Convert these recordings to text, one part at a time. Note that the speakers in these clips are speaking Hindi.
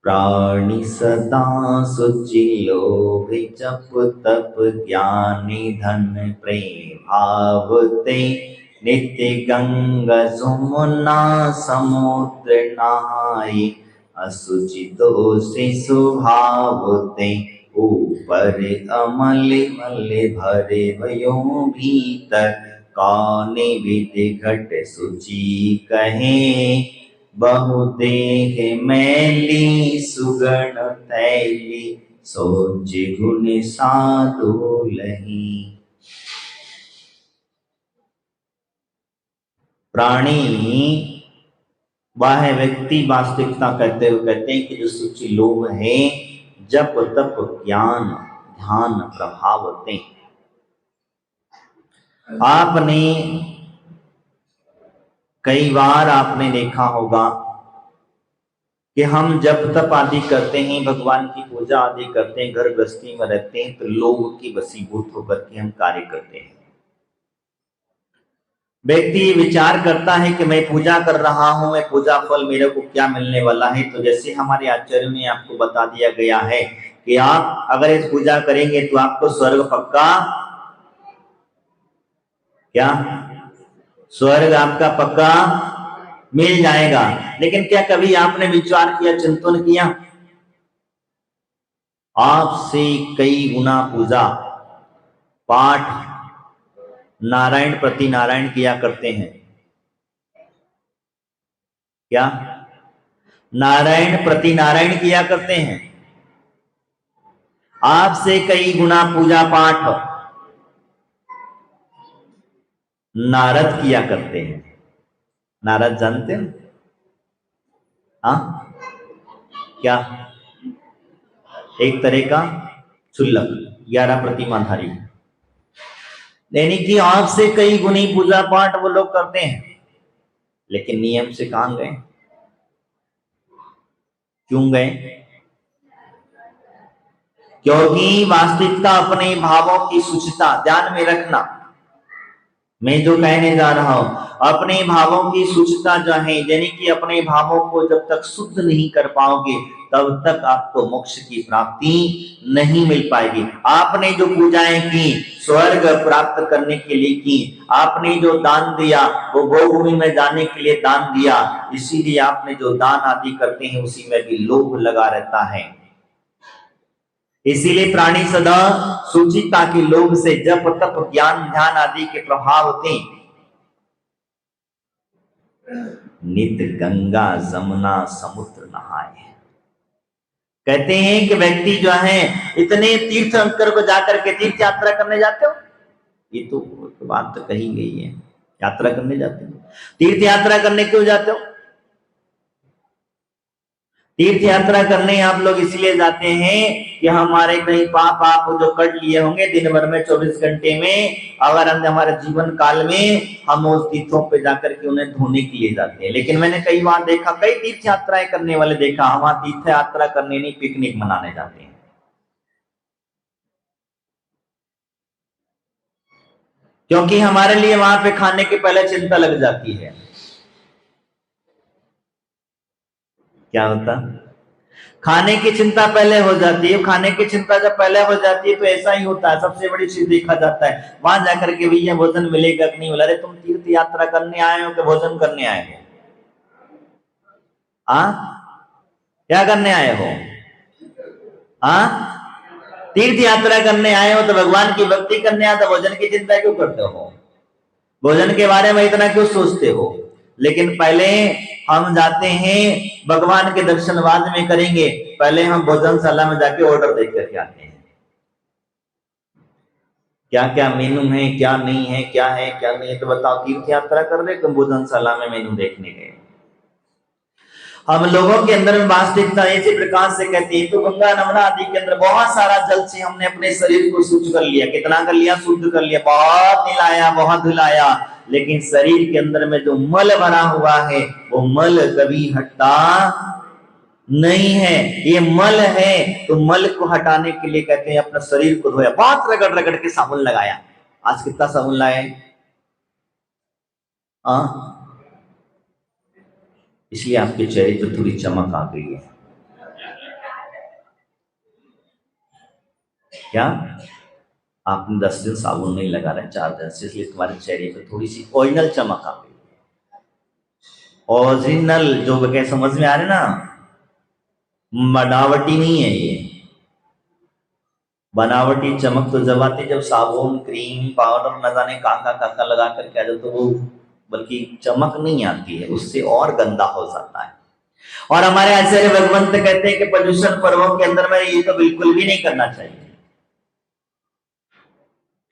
प्राणी सदा सुचि लोभ जप तप ज्ञानी धन प्रेम भाव ते नित्य गंगा जमुना समुद्र नहाई असुचि दोषी स्वभाव ते ऊपर अमल मल भरे भयो भीतर कौने विधि घट सुचि कहे बहु देह मैली सुगण तैली सोच गुण साधु लही। प्राणी वह व्यक्ति वास्तविकता कहते हुए कहते हैं कि जो सुचि लोभ है जप तप ज्ञान ध्यान प्रभावते। आपने कई बार आपने देखा होगा कि हम जप तप आदि करते हैं, भगवान की पूजा आदि करते हैं, घर गृहस्थी में रहते हैं, तो लोभ की वशीभूत होकर के हम कार्य करते हैं। व्यक्ति विचार करता है कि मैं पूजा कर रहा हूं, मैं पूजा फल मेरे को क्या मिलने वाला है। तो जैसे हमारे आचार्यों ने आपको बता दिया गया है कि आप अगर इस पूजा करेंगे तो आपको स्वर्ग पक्का, क्या स्वर्ग आपका पक्का मिल जाएगा। लेकिन क्या कभी आपने विचार किया, चिंतन किया, आपसे कई गुना पूजा पाठ नारायण प्रति नारायण किया करते हैं? क्या नारायण प्रति नारायण किया करते हैं? आपसे कई गुना पूजा पाठ नारद किया करते हैं। नारद जानते हो? हाँ, क्या एक तरह का क्षुल्लक 11 प्रतिमाधारी, यानी कि आपसे कई गुनी पूजा पाठ वो लोग करते हैं, लेकिन नियम से कहां गए? क्यों गए? क्योंकि वास्तविकता अपने भावों की शुचिता ध्यान में रखना। मैं जो कहने जा रहा हूं, अपने भावों की शुचिता जो है, यानी कि अपने भावों को जब तक शुद्ध नहीं कर पाओगे तब तक आपको मोक्ष की प्राप्ति नहीं मिल पाएगी। आपने जो पूजाएं की स्वर्ग प्राप्त करने के लिए की, आपने जो दान दिया वो भोगभूमि में जाने के लिए दान दिया, इसीलिए आपने जो दान आदि करते हैं उसी में भी लोभ लगा रहता है। इसीलिए प्राणी सदा सुचिता के लोभ से जप तप ज्ञान ध्यान आदि के प्रभाव थे नित्य गंगा जमुना समुद्र नहाए। कहते हैं कि व्यक्ति जो है इतने तीर्थंकर को जाकर के तीर्थ यात्रा करने जाते हो, ये तो बात तो कही गई है, यात्रा करने जाते हो। तीर्थ यात्रा करने क्यों जाते हो? तीर्थ यात्रा करने आप लोग इसलिए जाते हैं कि हमारे कहीं पाप आप जो कर लिए होंगे दिन भर में 24 घंटे में, अगर हम हमारे जीवन काल में हम उस तीर्थों पे जाकर के उन्हें धोने के लिए जाते हैं। लेकिन मैंने कई बार देखा, कई तीर्थ यात्राएं करने वाले देखा, हम तीर्थ यात्रा करने नहीं पिकनिक मनाने जाते हैं। क्योंकि हमारे लिए वहां पे खाने के पहले चिंता लग जाती है। क्या होता? खाने की चिंता पहले हो जाती है। खाने की चिंता जब पहले हो जाती है तो ऐसा ही होता है, सबसे बड़ी चीज देखा जाता है वहां जाकर के भैया भोजन मिलेगा कि नहीं मिला। अरे तुम तीर्थ यात्रा करने आए हो कि भोजन करने आए हो? क्या करने आए हो? तीर्थ यात्रा करने आए हो तो भगवान की भक्ति करने आए, तो भोजन की चिंता क्यों करते हो? भोजन के बारे में इतना क्यों सोचते हो? लेकिन पहले हम जाते हैं भगवान के दर्शन बाद में करेंगे, पहले हम भोजनशाला में जाके ऑर्डर देख करके आते हैं क्या क्या मेनू है, क्या नहीं है, क्या है क्या नहीं है। तो बताओ, तीर्थ यात्रा कर रहे तुम भोजनशाला में मेनू देखने गए? हम लोगों के अंदर में वास्तविकता इसी प्रकार से कहते हैं। तो गंगा नमना आदि के अंदर बहुत सारा जल से हमने अपने शरीर को शुद्ध कर लिया। कितना कर लिया? शुद्ध कर लिया, बहुत मिलाया, बहुत धुलाया, लेकिन शरीर के अंदर में जो मल भरा हुआ है वो मल कभी हटता नहीं है। ये मल है, तो मल को हटाने के लिए कहते हैं अपना शरीर को धोया, बहुत रगड़ रगड़ के साबुन लगाया। आज कितना साबुन लाए? इसलिए आपके चेहरे पर थोड़ी चमक आ गई है। क्या आपने 10 दिन साबुन नहीं लगा रहे, 4 दिन से, इसलिए तुम्हारे चेहरे पे थोड़ी सी ओरिजिनल चमक आ गई। ओरिजिनल जो क्या समझ में आ रहे ना, बनावटी नहीं है ये। बनावटी चमक तो जब आती जब साबुन क्रीम पाउडर न जाने काका काका लगा करके आ जाए तो वो, बल्कि चमक नहीं आती है, उससे और गंदा हो जाता है। और हमारे आचार्य भगवंत कहते हैं कि प्रदूषण पर्वों के अंदर में ये तो बिल्कुल भी नहीं करना चाहिए,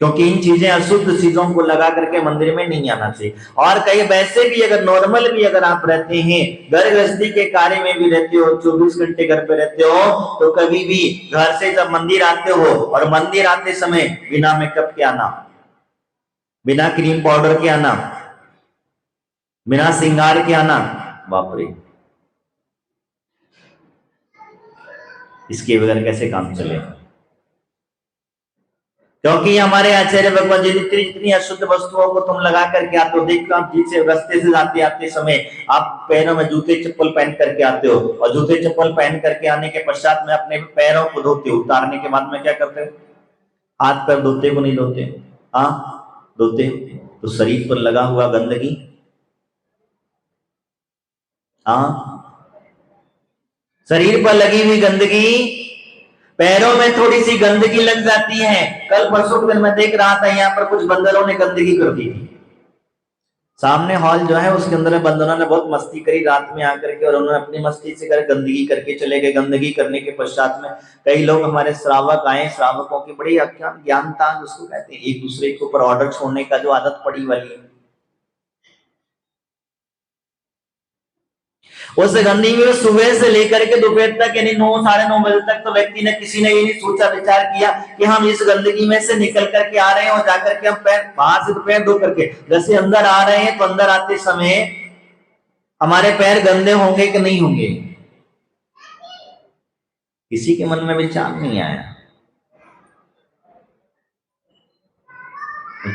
क्योंकि इन चीजें अशुद्ध चीजों को लगा करके मंदिर में नहीं आना चाहिए। और कहीं वैसे भी अगर नॉर्मल भी अगर आप रहते हैं, घर गृहस्थी के कार्य में भी रहते हो, 24 घंटे घर पे रहते हो, तो कभी भी घर से जब मंदिर आते हो और मंदिर आते समय बिना मेकअप के आना, बिना क्रीम पाउडर के आना, बिना श्रृंगार के आना, बाप रे, इसके बगैर कैसे काम चलेगा। क्योंकि हमारे आचार्य भगवान जी जितनी जितनी अशुद्ध वस्तुओं को तुम लगा करके आते हो, देखो आप जिसे रास्ते से जाते आते समय आप पैरों में जूते चप्पल पहन करके आते हो, और जूते चप्पल पहन करके आने के पश्चात में अपने पैरों को धोते हो, उतारने के बाद में क्या करते हो, हाथ पैर धोते को नहीं धोते, हाँ धोते। तो शरीर पर लगा हुआ गंदगी, हाँ शरीर पर लगी हुई गंदगी, पैरों में थोड़ी सी गंदगी लग जाती है। कल परसों के दिन मैं देख रहा था यहाँ पर कुछ बंदरों ने गंदगी कर दी थी, सामने हॉल जो है उसके अंदर बंदरों ने बहुत मस्ती करी रात में आकर के, और उन्होंने अपनी मस्ती से कर गंदगी करके चले गए। गंदगी करने के पश्चात में कई लोग हमारे श्रावक आए, श्रावकों की बड़ी ज्ञानता उसको कहते हैं, एक दूसरे के ऊपर ऑर्डर छोड़ने का जो आदत पड़ी वाली है, उस गंदगी में सुबह से लेकर के दोपहर तक यानी 9 साढ़े 9 बजे तक तो व्यक्ति ने किसी ने ये नहीं सोचा विचार किया कि हम इस गंदगी में से निकल करके आ रहे हैं और जाकर के हम पैर बाहर से तो पैर धो करके जैसे अंदर आ रहे हैं, तो अंदर आते समय हमारे पैर गंदे होंगे कि नहीं होंगे, किसी के मन में विचार नहीं आया।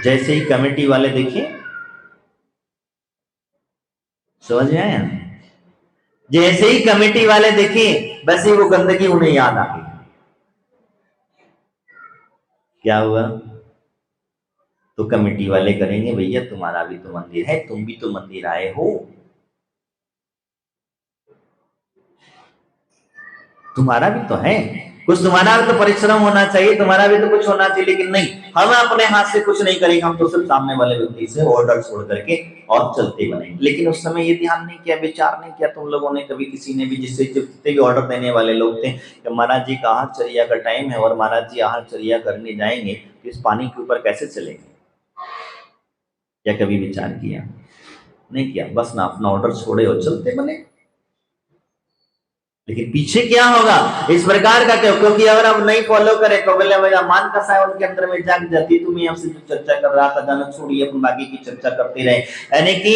जैसे ही कमेटी वाले देखे, समझ में आया, जैसे ही कमेटी वाले देखे बस ही वो गंदगी उन्हें याद आ गई। क्या हुआ, तो कमेटी वाले करेंगे भैया तुम्हारा भी तो मंदिर है, तुम भी तो मंदिर आए हो, तुम्हारा भी तो है कुछ, तुम्हारा भी तो परिश्रम होना चाहिए, तुम्हारा भी तो कुछ होना चाहिए, लेकिन नहीं, हम अपने हाथ से कुछ नहीं करेंगे, हम तो सिर्फ सामने वाले व्यक्ति से ऑर्डर छोड़ करके और चलते बनेंगे। लेकिन उस समय ये ध्यान नहीं किया, विचार नहीं किया तुम लोगों ने कभी, किसी ने भी, जिससे जितने भी ऑर्डर देने वाले लोग थे कि महाराज जी का आहारचर्या का टाइम है और महाराज जी आहारचर्या करने जाएंगे तो इस पानी के ऊपर कैसे चलेंगे, क्या कभी विचार किया? नहीं किया, बस ना अपना ऑर्डर छोड़े और चलते बने। लेकिन पीछे क्या होगा इस प्रकार का क्यों? क्योंकि अगर हम नहीं फॉलो करें तो बोले मेरा मान कसा है उनके अंदर में जाग जाती। तुम्हें हमसे जो चर्चा कर रहा था जाना छोड़िए, अपन बाकी की चर्चा करते रहे। यानी कि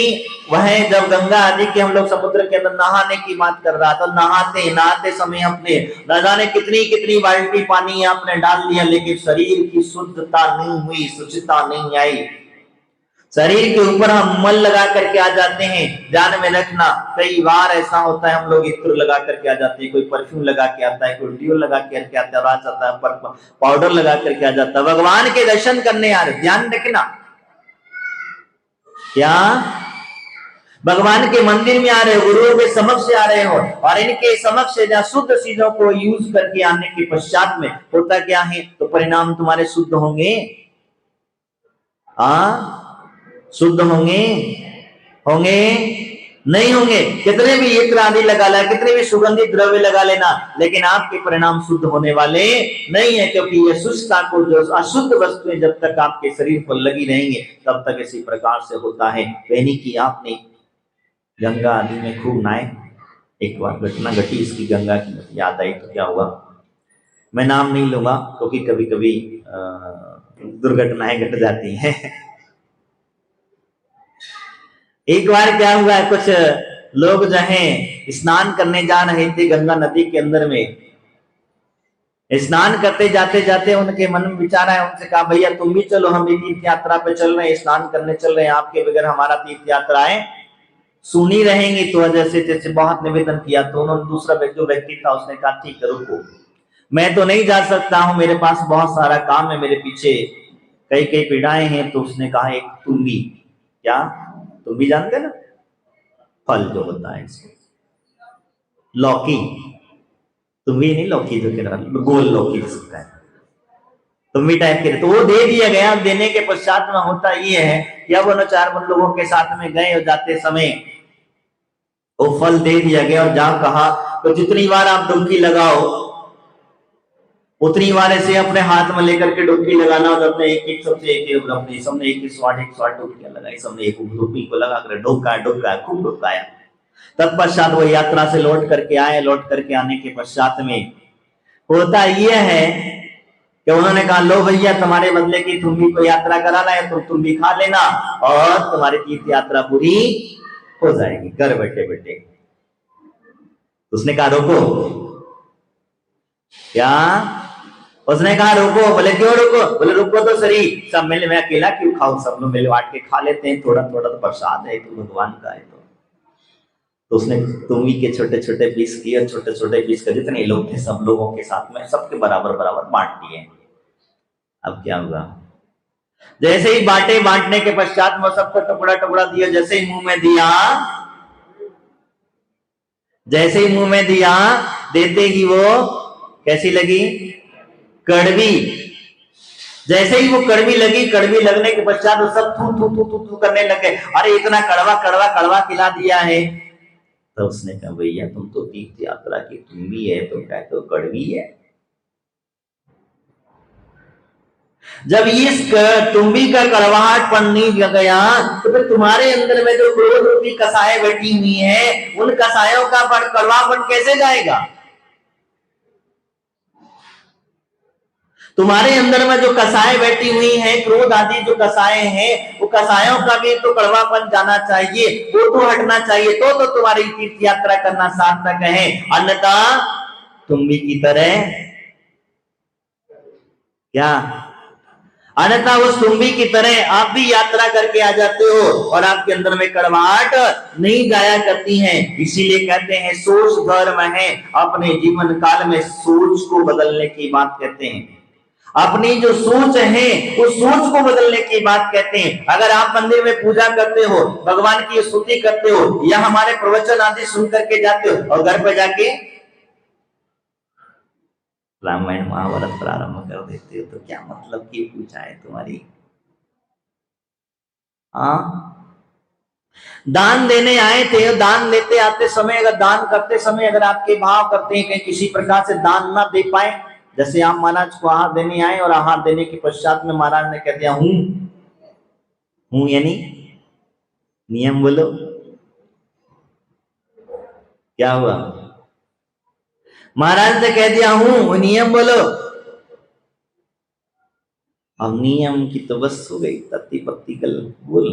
वह जब गंगा आदि के हम लोग समुद्र के अंदर नहाने की बात कर रहा था, नहाते नहाते समय अपने न जाने कितनी कितनी बाल्टी पानी आपने डाल दिया, लेकिन शरीर की शुद्धता नहीं हुई, शुचिता नहीं आई। शरीर के ऊपर हम मल लगा करके आ जाते हैं। ध्यान में रखना, कई बार ऐसा होता है हम लोग इत्र लगा करके आ जाते हैं, कोई परफ्यूम लगा के आता है, कोई ड्यूल लगा करके आता है, आ जाता है पाउडर लगा करके आ जाता है, भगवान के दर्शन करने आ रहे। ध्यान रखना, क्या भगवान के मंदिर में आ रहे हो, गुरुओं के समक्ष आ रहे हो, और इनके समक्ष शुद्ध चीजों को यूज करके आने के पश्चात में होता क्या है, तो परिणाम तुम्हारे शुद्ध होंगे, शुद्ध होंगे होंगे नहीं होंगे। कितने भी इत्र आदि लगा लेना, कितने भी सुगंधित द्रव्य लगा लेना, लेकिन आपके परिणाम शुद्ध होने वाले नहीं है, क्योंकि ये शुद्धता को, जो अशुद्ध वस्तुएं जब तक आपके शरीर पर लगी रहेंगे तब तक इसी प्रकार से होता है। यानी कि आपने गंगा आदि में खूब नहाए, एक बार घटना घटी इसकी, गंगा की याद आई तो क्या हुआ, मैं नाम नहीं लूंगा क्योंकि कभी कभी दुर्घटनाएं घट जाती हैं। एक बार क्या हुआ, कुछ लोग जो हैं स्नान करने जा रहे थे गंगा नदी के अंदर में। स्नान करते जाते जाते उनके मन में विचार आया, उनसे कहा भैया तुम भी चलो, हम भी तीर्थ यात्रा पे चल रहे हैं, स्नान करने चल रहे हैं, आपके बगैर हमारा तीर्थ यात्राएं सुनी रहेंगी। तो जैसे जैसे बहुत निवेदन किया तो उन्होंने, दूसरा जो व्यक्ति था उसने कहा ठीक है रुको, मैं तो नहीं जा सकता हूं, मेरे पास बहुत सारा काम है, मेरे पीछे कई कई पीड़ाएं हैं। तो उसने कहा एक तुम्बी, क्या तुम्बी जानते ना, फल जो होता है इसको, लौकी, तुम्बी नहीं लौकी जो कह गोल लौकी जिसका है, तुम्बी टाइप के, तो वो दे दिया गया। देने के पश्चात में होता ये है कि अब उन 4 लोगों के साथ में गए और जाते समय वो फल दे दिया गया और जहां कहा तो जितनी बार आप डुबकी लगाओ उतनी बार ऐसे अपने हाथ में लेकर के डुबकी लगाना, और अपने एक एक सबसे एक अपने सबने एक स्वाट डुबकियां लगाई, सबने एक डुबकी को लगा कर डुबकाया खूब डुबकाया। तत्पश्चात वो यात्रा से लौट करके आए। लौट करके आने के पश्चात में होता यह है कि उन्होंने कहा लो भैया तुम्हारे बदले की तुम्बी को यात्रा कराना है, तो तुम भी खा लेना और तुम्हारी तीर्थ यात्रा पूरी हो जाएगी घर बैठे बैठे। उसने कहा रोको, क्या? उसने कहा रुको। बोले क्यों रुको? बोले रुको तो सही, सब मिले, मैं अकेला क्यों खाऊं, सब लोग मिल बांट के खा लेते हैं, थोड़ा थोड़ा तो प्रसाद है तो भगवान का है। तो उसने तुम्बी के छोटे छोटे पीस किए, छोटे छोटे पीस कर जितने लोग थे सब लोगों के साथ में सबके बराबर बराबर बांट दिए। अब क्या हुआ, जैसे ही बांटे, बांटने के पश्चात में सबको टुकड़ा टुकड़ा दिया, जैसे ही मुंह में दिया, जैसे ही मुंह में दिया, देते ही वो कैसी लगी? कड़वी। जैसे ही वो कड़वी लगी, कड़वी लगने के पश्चात वो सब थू थू थू थू थू करने लगे, अरे इतना कड़वा कड़वा कड़वा खिला दिया है। तो उसने कहा भैया तुम तो तीर्थ यात्रा की तुम्बी है, तुम कहते हो कड़वी है। जब इस तुम्बी का कड़वाहटपन नहीं गया तो फिर तुम्हारे अंदर में जो क्रोध रूपी कसाय बैठी हुई है, उन कसायों का कड़वापन कैसे जाएगा? तुम्हारे अंदर में जो कसाय बैठी हुई है, क्रोध आदि जो कसाय हैं, वो कसायों का भी तो कड़वापन जाना चाहिए, वो तो हटना चाहिए, तो तुम्हारी तीर्थ यात्रा करना सार्थक है। अन्यथा तुम्बी की तरह क्या, अन्यथा उस तुम्बी की तरह आप भी यात्रा करके आ जाते हो और आपके अंदर में कड़वाहट नहीं जाया करती है। इसीलिए कहते हैं सोच धर्म है, अपने जीवन काल में सोच को बदलने की बात कहते हैं। अपनी जो सोच है उस सोच को बदलने की बात कहते हैं। अगर आप मंदिर में पूजा करते हो, भगवान की स्तुति करते हो या हमारे प्रवचन आदि सुन करके जाते हो और घर पर जाके रामायण महाभारत प्रारंभ कर देते हो, तो क्या मतलब की पूजा है तुम्हारी? दान देने आए थे, दान लेते आते समय, अगर दान करते समय अगर आपके भाव करते हैं कि किसी प्रकार से दान ना दे पाए, जैसे आप महाराज को आहार देने आए और आहार देने के पश्चात में महाराज ने कह दिया हूं यानी नियम बोलो, क्या हुआ? महाराज ने कह दिया हूं, नियम बोलो। अब नियम की तो बस हो गई, तत्ती पत्ती कल बोल।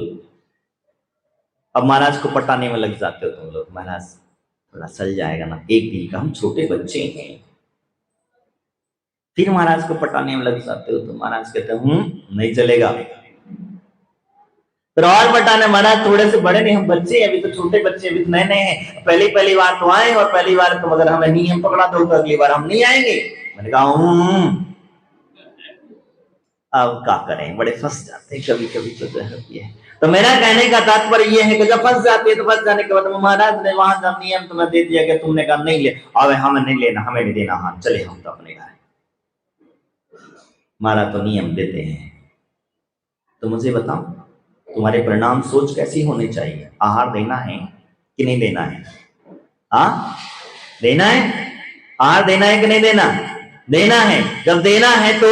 अब महाराज को पटाने में लग जाते हो तुम लोग, महाराज थोड़ा चल जाएगा ना, एक दिन का, हम छोटे बच्चे हैं। फिर महाराज को पटाने में लग जाते हो तो महाराज कहते नहीं चलेगा। फिर और पटाने, महाराज थोड़े से बड़े नहीं, हम बच्चे हैं, अभी तो छोटे बच्चे, अभी तो नए नए हैं, पहली बार तो आए और पहली बार तो अगर हमें नियम पकड़ा दो तो अगली बार हम नहीं आएंगे। मैंने कहा अब क्या करें, बड़े फंस जाते हैं कभी कभी तो होती है। तो मेरा कहने का तात्पर्य यह है कि जब फंस जाती है तो फंस जाने के बाद महाराज ने वहां जब नियम तुम्हें दे दिया कि तुमने कहा नहीं ले, अब हमें नहीं लेना, हमें नहीं देना, हाँ चले हम तो अपने घर। महाराज तो नियम देते हैं, तो मुझे बताओ तुम्हारे परिणाम सोच कैसी होनी चाहिए? आहार देना है कि नहीं देना है? देना है, आहार देना है कि नहीं देना? देना है। जब देना है तो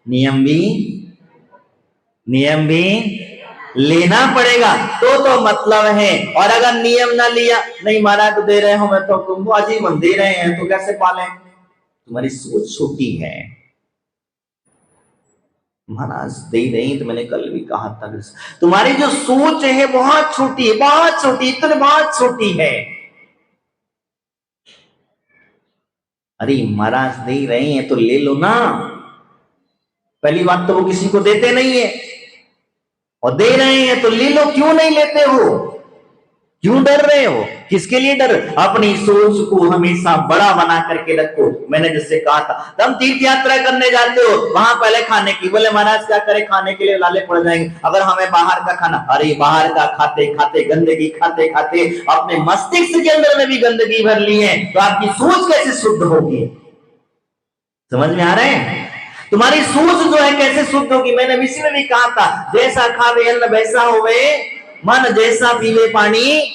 नियम भी लेना पड़ेगा, तो मतलब है। और अगर नियम ना लिया, नहीं महाराज तो दे रहे हो, मैं तो तुमको आजीवन दे रहे हैं तो कैसे पालें? तुम्हारी सोच छोटी है। महाराज दे रही, तो मैंने कल भी कहा था, तुम्हारी जो सोच है बहुत छोटी है, बहुत छोटी, इतनी बहुत छोटी है। अरे महाराज दे रहे हैं तो ले लो ना। पहली बात तो वो किसी को देते नहीं है, और दे रहे हैं तो ले लो, क्यों नहीं लेते हो? क्यों डर रहे हो? किसके लिए डर? अपनी सोच को हमेशा बड़ा बना करके रखो। मैंने जिससे कहा था, तुम तीर्थ यात्रा करने जाते हो, वहां पहले खाने की, बोले महाराज क्या करें, खाने के लिए लाले पड़ जाएंगे अगर हमें बाहर का खाना। अरे बाहर का खाते खाते, गंदगी खाते खाते अपने मस्तिष्क के अंदर में भी गंदगी भर ली है, तो आपकी सोच कैसे शुद्ध होगी? समझ में आ रहे हैं? तुम्हारी सोच जो है कैसे शुद्ध होगी? मैंने विषय में भी कहा था, जैसा खावे अन्न वैसा होवे मन, जैसा पीवे पानी।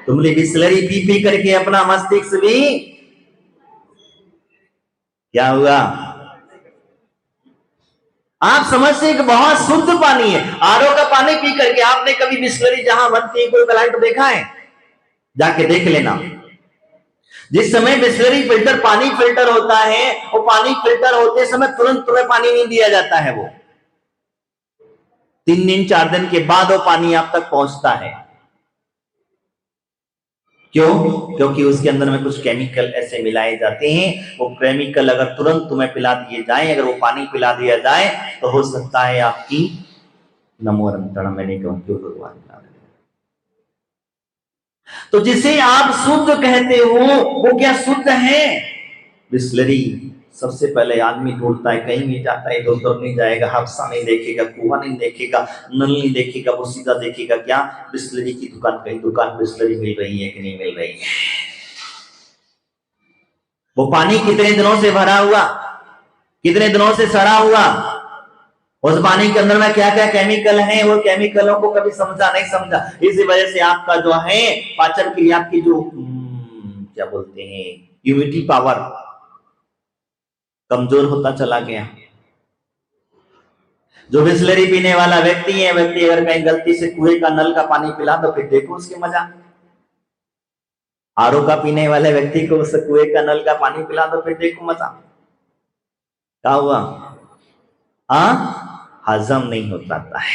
तुमने बिस्लरी पी पी करके अपना मस्तिष्क भी क्या हुआ? आप समझते हैं कि बहुत शुद्ध पानी है। आरओ का पानी पी करके आपने कभी बिस्लरी जहां बनती है कोई प्लांट देखा है? जाके देख लेना। जिस समय बिस्लरी फिल्टर पानी फिल्टर होता है, वो पानी फिल्टर होते समय तुरंत तुम्हें पानी नहीं दिया जाता है। वो 3 दिन 4 दिन के बाद वो पानी आप तक पहुंचता है। क्यों? क्योंकि उसके अंदर में कुछ केमिकल ऐसे मिलाए जाते हैं। वो केमिकल अगर तुरंत तुम्हें पिला दिए जाए, अगर वो पानी पिला दिया जाए, तो हो सकता है आपकी नमोरंतरण मैंने क्यों भगवान। तो जिसे आप शुद्ध कहते हो वो क्या शुद्ध है? बिस्लरी सबसे पहले आदमी ढूंढता है, कहीं भी जाता है इधर उधर नहीं जाएगा, हादसा नहीं देखेगा, कुआं नहीं देखेगा, नल नहीं देखेगा, वो सीधा देखेगा क्या? बिस्लरी की दुकान, कहीं दुकान बिस्लरी मिल रही है कि नहीं मिल रही है। वो पानी कितने दिनों से भरा हुआ, कितने दिनों से सड़ा हुआ, उस पानी के अंदर में क्या क्या केमिकल है, वो केमिकलों को कभी समझा नहीं समझा। इसी वजह से आपका जो है पाचन के लिए आपकी जो क्या बोलते हैं इम्यूनिटी पावर कमजोर होता चला गया। जो बिस्लरी पीने वाला व्यक्ति है, व्यक्ति अगर कहीं गलती से कुएं का नल का पानी पिला तो फिर देखो उसके मजा। आरओ का पीने वाले व्यक्ति को उस कुएं का नल का पानी पिला तो फिर देखो मजा। क्या हुआ? हजम नहीं होता है।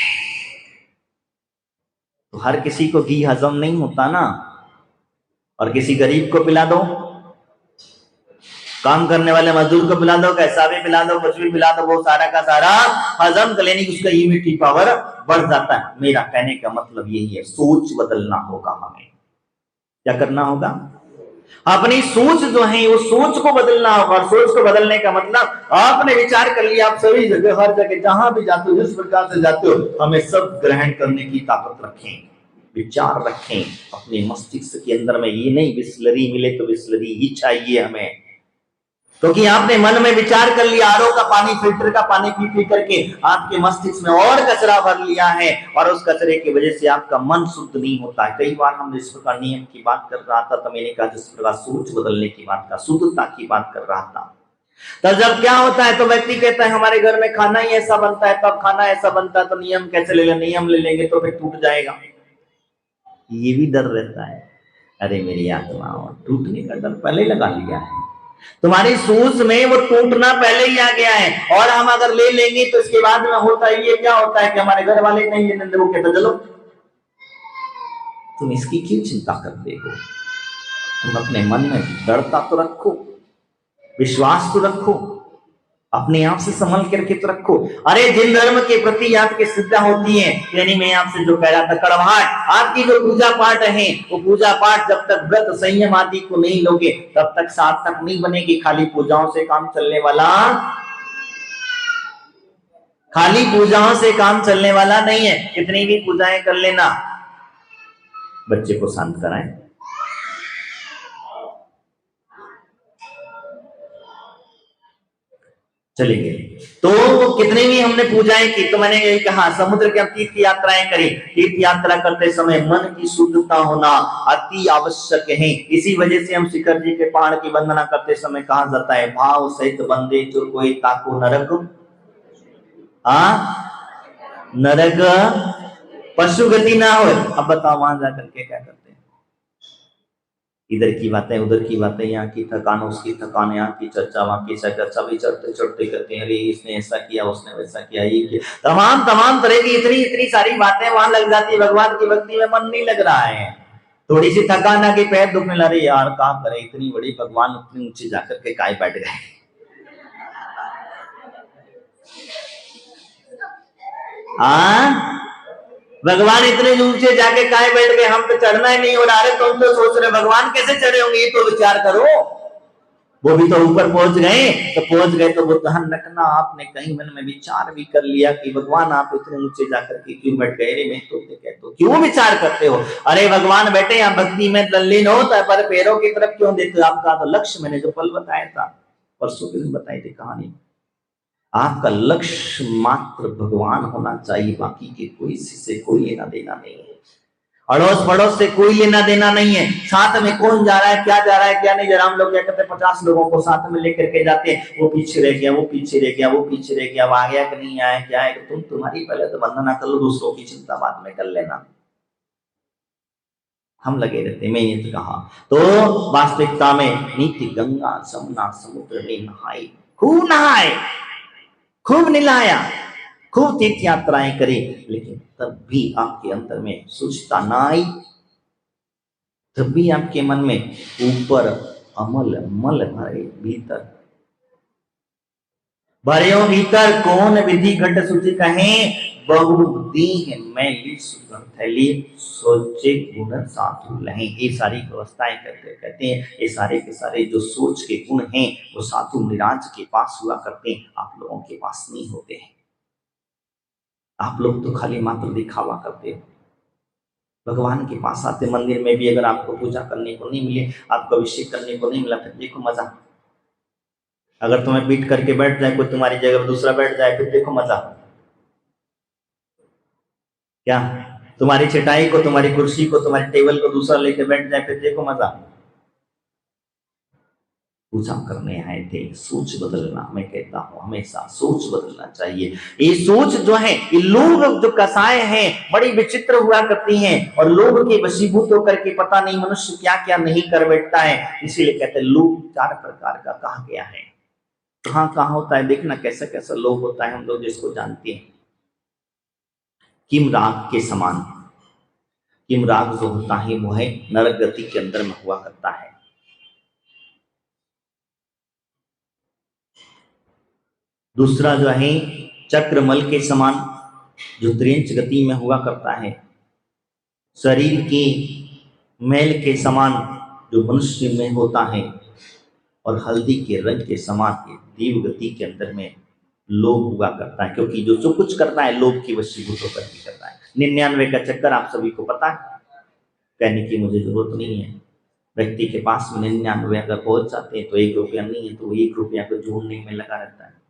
तो हर किसी को घी हजम नहीं होता ना। और किसी गरीब को पिला दो, काम करने वाले मजदूर को पिला दो, कैसा भी पिला दो, कुछ भी पिला दो, वो सारा का सारा हजम कर लेने की उसका इम्यूनिटी पावर बढ़ जाता है। मेरा कहने का मतलब यही है, सोच बदलना होगा हमें। क्या करना होगा? अपनी सोच जो है वो सोच को बदलना होगा। और सोच को बदलने का मतलब आपने विचार कर लिया, आप सभी जगह हर जगह जहां भी जाते हो, जिस प्रकार से जाते हो, हमें सब ग्रहण करने की ताकत रखें, विचार रखें अपने मस्तिष्क के अंदर में। ये नहीं बिस्लरी मिले तो बिस्लरी ही चाहिए हमें, क्योंकि आपने मन में विचार कर लिया, आरओ का पानी फिल्टर का पानी पी पी करके आपके मस्तिष्क में और कचरा भर लिया है, और उस कचरे की वजह से आपका मन शुद्ध नहीं होता है। कई बार हम जिस प्रकार नियम की बात कर रहा था, तो मैंने कहा जिस प्रकार सोच बदलने की बात का, शुद्धता की बात कर रहा था। तो जब क्या होता है, तो व्यक्ति कहता है हमारे घर में खाना ही ऐसा बनता है, तब खाना ऐसा बनता है, तो नियम कैसे ले लें? नियम ले लेंगे तो फिर टूट जाएगा, ये भी डर रहता है। अरे मेरी आत्मा, टूटने का डर पहले लगा लिया है। तुम्हारी सोच में वो टूटना पहले ही आ गया है। और हम अगर ले लेंगे तो इसके बाद में होता है ये, क्या होता है कि हमारे घर वाले नहीं लेने देते, वो कहते चलो तुम इसकी क्यों चिंता करते हो, तुम अपने मन में दृढ़ता तो रखो, विश्वास तो रखो, अपने आप से संभल करके तो रखो। अरे जिन धर्म के प्रति आपकी श्रद्धा होती है, यानी मैं आपसे जो कह रहा था, कड़वाहट, आपकी जो पूजा पाठ है, वो पूजा पाठ जब तक व्रत संयम आदि को नहीं लोगे तब तक सार्थक नहीं बनेगी। खाली पूजाओं से काम चलने वाला, खाली पूजाओं से काम चलने वाला नहीं है। कितनी भी पूजाएं कर लेना, बच्चे को शांत कराएं, चलेंगे। तो कितने भी हमने पूजाएं की, तो मैंने यही कहा समुद्र के तीर्थ यात्राएं करी, तीर्थ यात्रा करते समय मन की शुद्धता होना अति आवश्यक है। इसी वजह से हम शिखर जी के पहाड़ की वंदना करते समय कहा जाता है, भाव सहित बंदे जो कोई ताको नरक, नरक पशु गति ना हो। अब बताओ वहां जाकर के क्या करते हैं? इधर की बातें, उधर की बातें, यहाँ की थकान, उसकी थकान, यहाँ की चर्चा, वहां की चर्चा, भी चढ़ते चढ़ते करते हैं। अरे इसने ऐसा किया, उसने वैसा किया, ये किया, तमाम तमाम तरह की इतनी इतनी सारी बातें वहां लग जाती है। भगवान की भक्ति में मन नहीं लग रहा है, थोड़ी सी थकान आके पैर दुखने लगे, यार काम करे, इतनी बड़ी भगवान उतनी ऊंची जाकर के काय बैठ गए। भगवान इतने ऊंचे जाके काहे बैठ गए, हम तो चढ़ना ही नहीं हो रहा। अरे तुम तो सोच रहे भगवान कैसे चढ़े होंगे, ये तो विचार करो। वो भी तो ऊपर पहुंच गए, तो पहुंच गए तो वो ध्यान रखना आपने कहीं मन में विचार भी कर लिया कि भगवान आप इतने ऊंचे जाकर के क्यों बैठ गए रे, मैं तो कहते हो क्यों विचार करते हो। अरे भगवान बैठे यहाँ भक्ति में तल्लीन हो तो पर पैरों की तरफ क्यों देते हो। आपका तो लक्ष्य मैंने जो पल बताया था परसों के दिन बताई थी कहानी, आपका लक्ष्य मात्र भगवान होना चाहिए, बाकी के कोई से कोई लेना देना नहीं है, अड़ोस पड़ोस से कोई लेना देना नहीं है। साथ में कौन जा रहा है, क्या जा रहा है, क्या नहीं जा रहा। हम लोग क्या करते हैं 50 लोगों को साथ में लेकर के जाते हैं, वो पीछे रह गया, वो पीछे रह गया, वो पीछे रह गया, वो आ गया कि नहीं आया, क्या है। तुम तुम्हारी पहले तो वंदना कर लो, दूसरों की चिंता बाद में कर लेना। हम लगे रहते, मैं ये तो कहा। तो वास्तविकता में नीति गंगा जमुना समुद्र में नहाए, खूब नहाए, खूब नहाया, खूब तीर्थ यात्राएं करी, लेकिन तब भी आपके अंदर में शुद्धता ना आई, तब भी आपके मन में ऊपर अमल मल भरे भीतर भरे भीतर कौन विधि घट सूचि कहे, बहु दीह मैली सुगंध थैली, सोचे गुण साधु लहे। ये सारी व्यवस्थाएं कहते हैं, ये सारे के सारे जो सोच के गुण हैं वो साधु निराज के पास हुआ करते हैं, आप लोगों के पास नहीं होते हैं। आप लोग तो खाली मात्र दिखावा करते हो। भगवान के पास आते, मंदिर में भी अगर आपको पूजा करने को नहीं मिले, आपको अभिषेक करने को नहीं मिला, फिर देखो मजा। अगर तुम्हें पीट करके बैठ जाए कोई, तुम्हारी जगह पर दूसरा बैठ जाए, फिर देखो मजा। क्या तुम्हारी चटाई को, तुम्हारी कुर्सी को, तुम्हारी टेबल को दूसरा लेके बैठ जाए, फिर देखो मजा। पूजा करने आए थे, सोच बदलना, मैं कहता हूं हमेशा सोच बदलना चाहिए। ये सोच जो है, ये लोग जो कसाय हैं बड़ी विचित्र हुआ करती हैं, और लोग के वशीभूत होकर के पता नहीं मनुष्य क्या क्या नहीं कर बैठता है। इसीलिए कहते हैं लोग 4 प्रकार का कहा गया है। कहाँ कहाँ होता है देखना, कैसा कैसा लोग होता है, हम लोग जिसको जानते हैं। किम राग के समान, किम राग जो होता है वो है नरक गति के अंदर में हुआ करता है। दूसरा जो है चक्रमल के समान, जो त्रिंच गति में हुआ करता है। शरीर के मैल के समान जो मनुष्य में होता है, और हल्दी के रंग के समान के देव गति के अंदर में लोभ हुआ करता है, क्योंकि जो कुछ करता है लोभ की वशीभूत होकर के करता है। 99 का चक्कर आप सभी को पता है, कहने की मुझे जरूरत नहीं है। व्यक्ति के पास में 99 अगर पहुंच जाते हैं तो 1 रुपया नहीं है, तो 1 रुपया को ढूंढने में लगा रहता है।